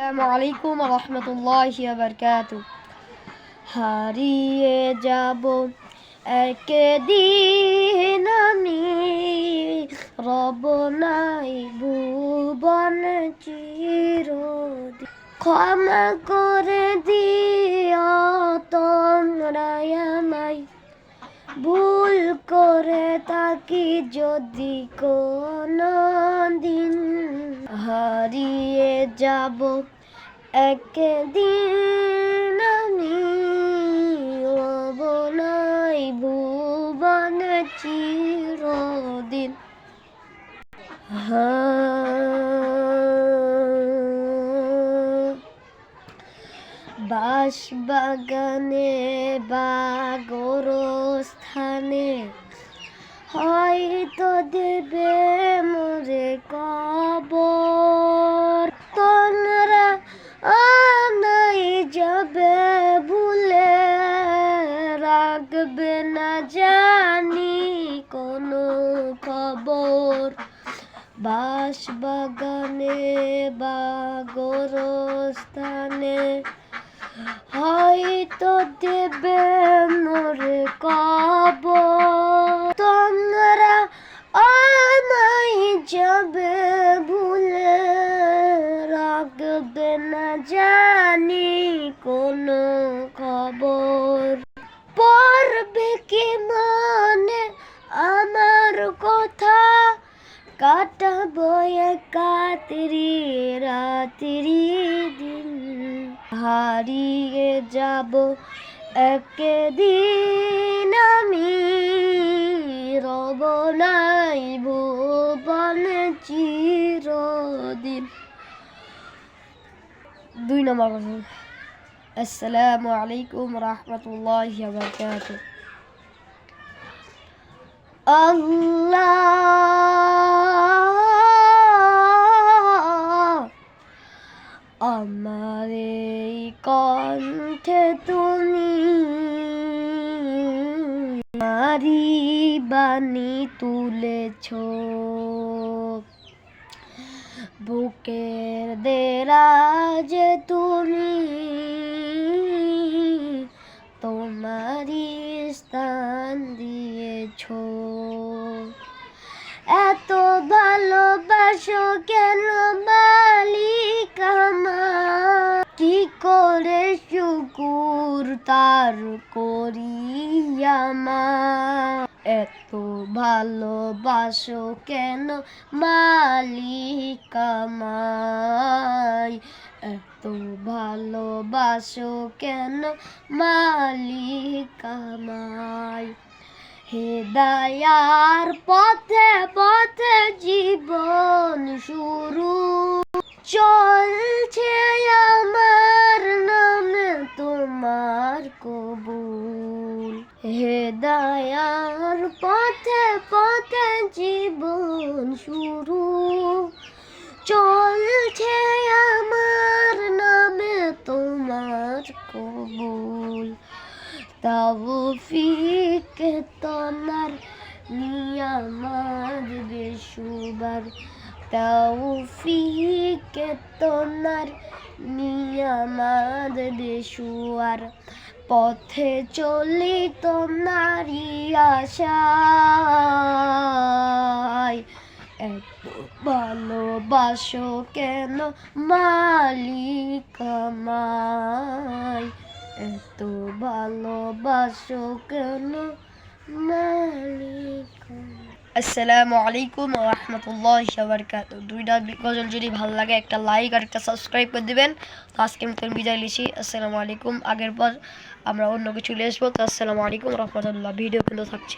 আসসালামু আলাইকুম ওয়া রাহমাতুল্লাহি ওয়া বারাকাতুহু। হারিয়ে যাব একদিন আমি, রব নাই ভুবন চিরদিন। ক্ষমা করে দিও তোমরা আমায়, ভুল করে থাকি যদি কোনো দিন। হারিয়ে যাব একদিন আমি, রব নাই ভুবন চিরদিন। বাস বাগানে বা গোরস্থানে হয়তো দেবে মোরে কবর। তোমরা আমায় যাবে ভুলে, রাখবে না জানি কোনো খবর। বাস বাগানে বা গোরস্থানে হয়তো দেবে মোরে কবর। তোমরা আমায় যাবে ভুলে, রাখবে না জানি কোনো খবর। পড়বে কি মনে আমার কথা, কাটাবো একাত্রি রাত্রি দিন। হারিয়ে যাব একদিন আমি, রব নাই ভুবন চিরদিন। 2 নম্বর প্রশ্ন। আসসালামু আলাইকুম ওয়া রাহমাতুল্লাহি ওয়া বারাকাতুহু। আল্লাহ আমার এই কণ্ঠে তুমি নারী বাণী তুলেছ, বুকের দেরাজ তুমি তোমারই স্থান দিয়েছ। এত ভালোবাসো কেন মালিক আমার, কি করে শুকুর তার করি আমার। এত ভালোবাসো কেন মালিক আমায়, এত ভালোবাসো কেন মালিক আমায়। হেদায়ার পথে পথে জীবন শুরু, চলছে আমার নামে তোমার কবুল। হেদায়ার পথে পথে জীবন শুরু, চলছে আমার নামে তোমার কবুল। তৌফিক তোমার নিয়ামত বেশুমার, তৌফিক তোমার নিয়ামত বেশুমার। পথে চলি তোমারই আশায়, এত ভালোবাসো কেন মালিক আমায়, এত ভালোবাসো কেন মালিক। আসসালামু আলাইকুম ওয়া রাহমাতুল্লাহি ওয়া বারাকাতুহু। 2টা গজল যদি ভালো লাগে একটা লাইক আর একটা সাবস্ক্রাইব করে দিবেন। তো আজকে মতন বিদায় নিচ্ছি। আসসালামু আলাইকুম। আগের পর আমরা অন্য কিছু নিয়ে আসবো। তো আসসালামু আলাইকুম ওয়া রাহমাতুল্লাহ। ভিডিও কিন্তু থাকছে।